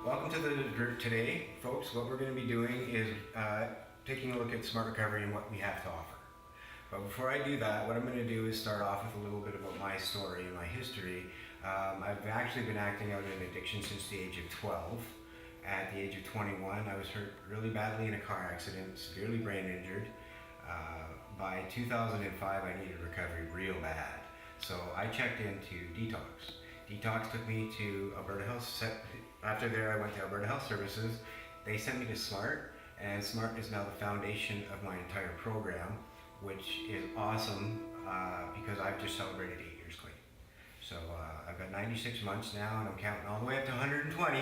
Welcome to the group today, folks. What we're going to be doing is taking a look at Smart Recovery and what we have to offer. But before I do that, what I'm going to do is start off with a little bit about my story and my history. I've actually been acting out in addiction since the age of 12. At the age of 21, I was hurt really badly in a car accident, severely brain injured. By 2005, I needed recovery real bad. So I checked into Detox. Detox took me to Alberta Health. After there, I went to Alberta Health Services. They sent me to Smart, and Smart is now the foundation of my entire program, which is awesome because I've just celebrated 8 years clean. So I've got 96 months now, and I'm counting all the way up to 120.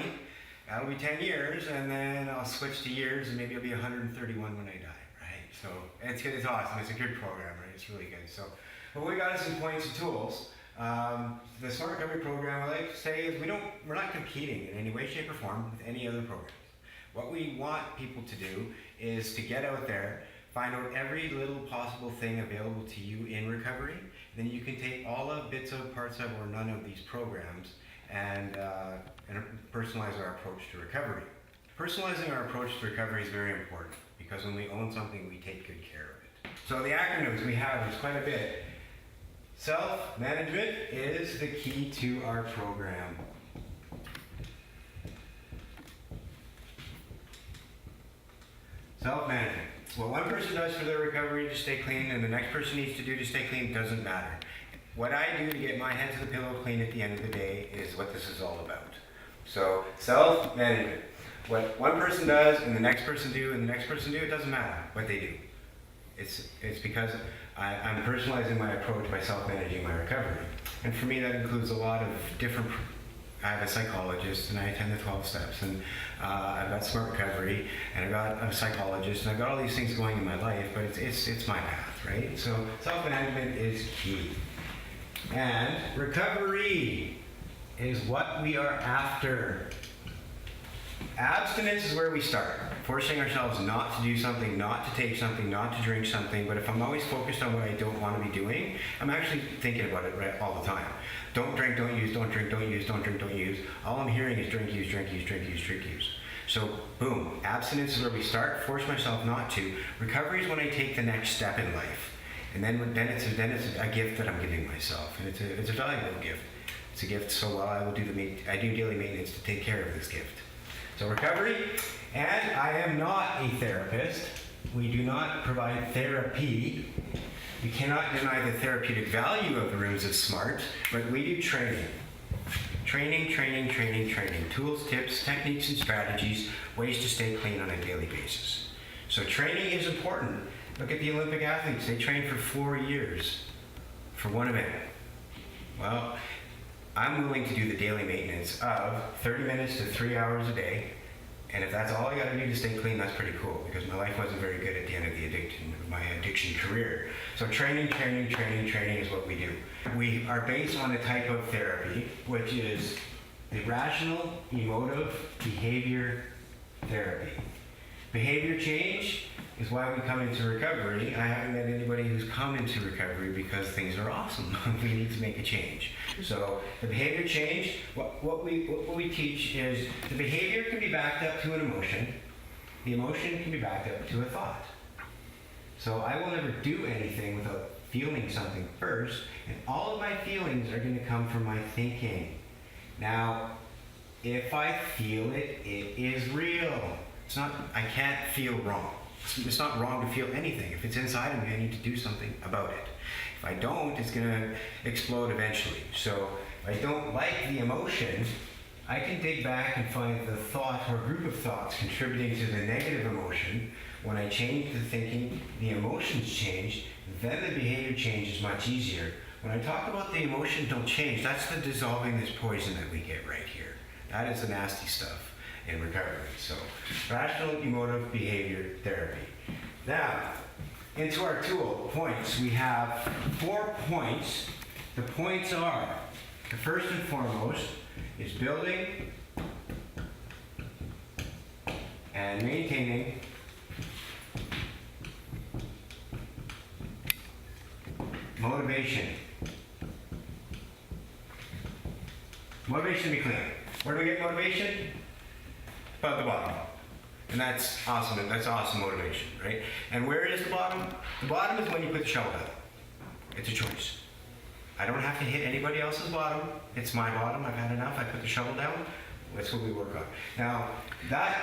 That'll be 10 years, and then I'll switch to years, and maybe I'll be 131 when I die, right? So it's good, it's awesome, it's a good program, right? It's really good. So what we got is some points and tools. The Smart Recovery program, I like to say, is we're not competing in any way, shape, or form with any other programs. What we want people to do is to get out there, find out every little possible thing available to you in recovery, then you can take all the bits of, parts of, or none of these programs and personalize our approach to recovery. Personalizing our approach to recovery is very important because when we own something, we take good care of it. So the acronyms we have is quite a bit. Self-management is the key to our program. Self-management. What one person does for their recovery to stay clean and the next person needs to do to stay clean doesn't matter. What I do to get my head to the pillow clean at the end of the day is what this is all about. So, self-management. What one person does and the next person do and the next person do, it doesn't matter what they do. It's because I'm personalizing my approach by self-managing my recovery. And for me that includes a lot of different, I have a psychologist and I attend the 12 steps and I've got Smart Recovery and I've got a psychologist and I've got all these things going in my life, but it's my path, right? So self-management is key. And recovery is what we are after. Abstinence is where we start, forcing ourselves not to do something, not to take something, not to drink something. But if I'm always focused on what I don't want to be doing, I'm actually thinking about it right all the time. Don't drink, don't use, don't drink, don't use, don't drink, don't use. All I'm hearing is drink, use, drink, use, drink, use, drink, use. So boom, abstinence is where we start, force myself not to. Recovery is when I take the next step in life. And then it's a gift that I'm giving myself. And it's a valuable gift. It's a gift, so I do daily maintenance to take care of this gift. So recovery, and I am not a therapist. We do not provide therapy. You cannot deny the therapeutic value of the rooms of Smart, but we do training. Training. Tools, tips, techniques, and strategies, ways to stay clean on a daily basis. So training is important. Look at the Olympic athletes. They train for 4 years for one event. Well, I'm willing to do the daily maintenance of 30 minutes to 3 hours a day, and if that's all I got to do to stay clean, that's pretty cool, because my life wasn't very good at the end of my addiction career. So training is what we do. We are based on a type of therapy, which is the rational emotive behavior therapy. Behavior change is why we come into recovery. I haven't met anybody who's come into recovery because things are awesome. We need to make a change. So the behavior change, what we teach is the behavior can be backed up to an emotion. The emotion can be backed up to a thought. So I will never do anything without feeling something first, and all of my feelings are going to come from my thinking. Now, if I feel it, it is real. I can't feel wrong. It's not wrong to feel anything. If it's inside of me, I need to do something about it. If I don't, it's going to explode eventually. So if I don't like the emotion, I can dig back and find the thought or group of thoughts contributing to the negative emotion. When I change the thinking, the emotions change, then the behavior change is much easier. When I talk about the emotion don't change, that's the dissolving this poison that we get right here. That is the nasty stuff in recovery. So, rational emotive behavior therapy. Now, into our tool points, we have 4 points. The points are, the first and foremost is building and maintaining motivation. Motivation to be clean. Where do we get motivation? Above the bottom. And that's awesome. And that's awesome motivation, right? And where is the bottom? The bottom is when you put the shovel down. It's a choice. I don't have to hit anybody else's bottom. It's my bottom. I've had enough. I put the shovel down. That's what we work on. Now, that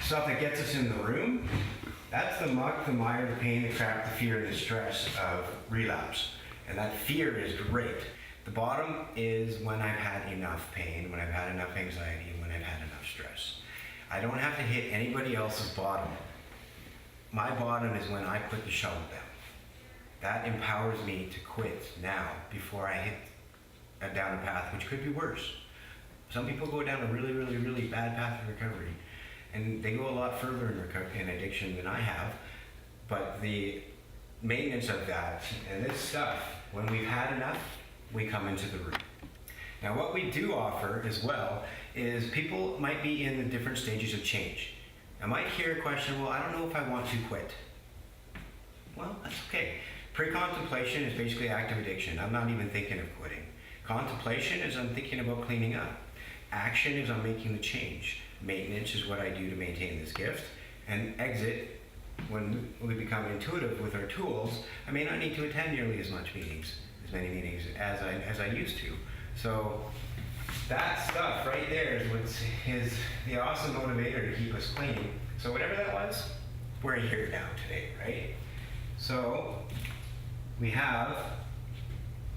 stuff that gets us in the room, that's the muck, the mire, the pain, the crap, the fear, and the stress of relapse. And that fear is great. The bottom is when I've had enough pain, when I've had enough anxiety, and when I've had enough stress. I don't have to hit anybody else's bottom. My bottom is when I put the shovel down. That empowers me to quit now before I hit down a path which could be worse. Some people go down a really, really, really bad path of recovery, and they go a lot further in addiction than I have. But the maintenance of that and this stuff, when we've had enough, we come into the room. Now, what we do offer as well is people might be in the different stages of change. I might hear a question, well, I don't know if I want to quit. Well, that's okay. Pre-contemplation is basically active addiction. I'm not even thinking of quitting. Contemplation is I'm thinking about cleaning up. Action is I'm making the change. Maintenance is what I do to maintain this gift. And exit, when we become intuitive with our tools, I may not need to attend nearly as many meetings as I used to. So that stuff right there is the awesome motivator to keep us clean. So whatever that was, we're here now today, right? So we have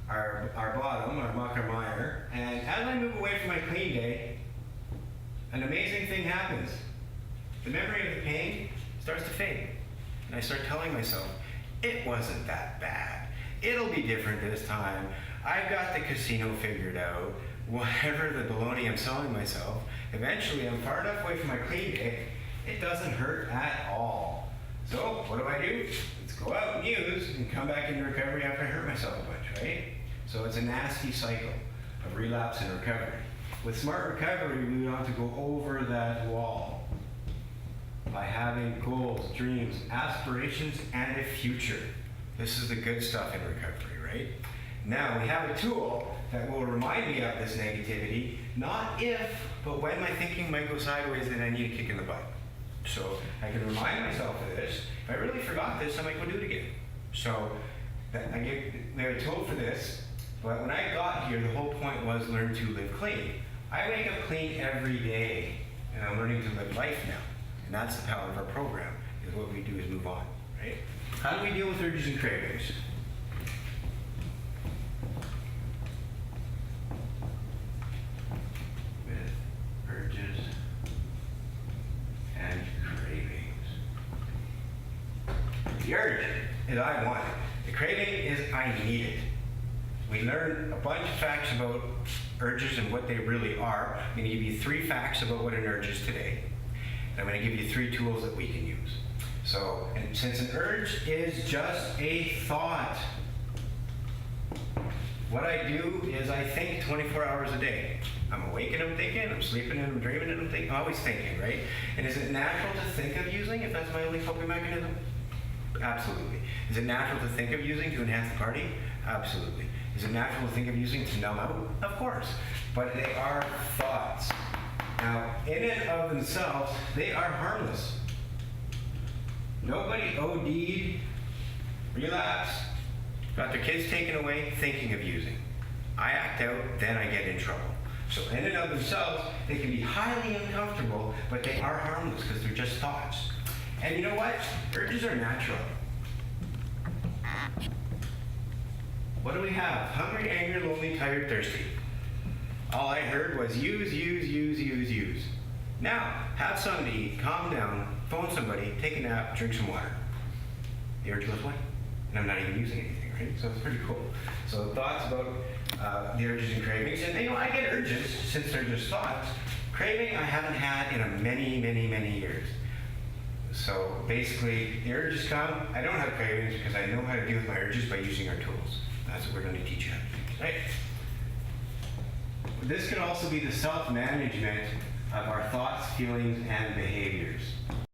our bottom, our muck, our mire, and as I move away from my clean day, an amazing thing happens. The memory of the pain starts to fade. And I start telling myself, it wasn't that bad. It'll be different this time. I've got the casino figured out. Whatever the baloney I'm selling myself, eventually I'm far enough away from my clean day, it doesn't hurt at all. So what do? Let's go out and use and come back into recovery after I hurt myself a bunch, right? So it's a nasty cycle of relapse and recovery. With smart recovery, we want to go over that wall by having goals, dreams, aspirations, and a future. This is the good stuff in recovery, right? Now we have a tool that will remind me of this negativity, not if, but when my thinking might go sideways and I need a kick in the butt. So I can remind myself of this. If I really forgot this, I might go do it again. So I have a tool for this, but when I got here, the whole point was learn to live clean. I wake up clean every day, and I'm learning to live life now. And that's the power of our program, is what we do is move on, right? How do we deal with urges and cravings? With urges and cravings. The urge is I want it. The craving is I need it. We learn a bunch of facts about urges and what they really are. I'm going to give you 3 facts about what an urge is today. And I'm going to give you 3 tools that we can use. So, and since an urge is just a thought, what I do is I think 24 hours a day. I'm awake and I'm thinking, I'm sleeping and I'm dreaming and I'm thinking, I'm always thinking, right? And is it natural to think of using if that's my only coping mechanism? Absolutely. Is it natural to think of using to enhance the party? Absolutely. Is it natural to think of using to numb out? Of course. But they are thoughts. Now, in and of themselves, they are harmless. Nobody OD'd, relapsed, got their kids taken away thinking of using. I act out, then I get in trouble. So in and of themselves, they can be highly uncomfortable, but they are harmless because they're just thoughts. And you know what? Urges are natural. What do we have? Hungry, angry, lonely, tired, thirsty. All I heard was use, use, use, use, use. Now, have something to eat, calm down, phone somebody, take a nap, drink some water. The urge goes away. And I'm not even using anything, right? So it's pretty cool. So thoughts about the urges and cravings. And you know, I get urges since they're just thoughts. Craving I haven't had in a many, many, many years. So basically, the urges come. I don't have cravings because I know how to deal with my urges by using our tools. That's what we're going to teach you how to do, right? This can also be the self-management of our thoughts, feelings, and behaviors.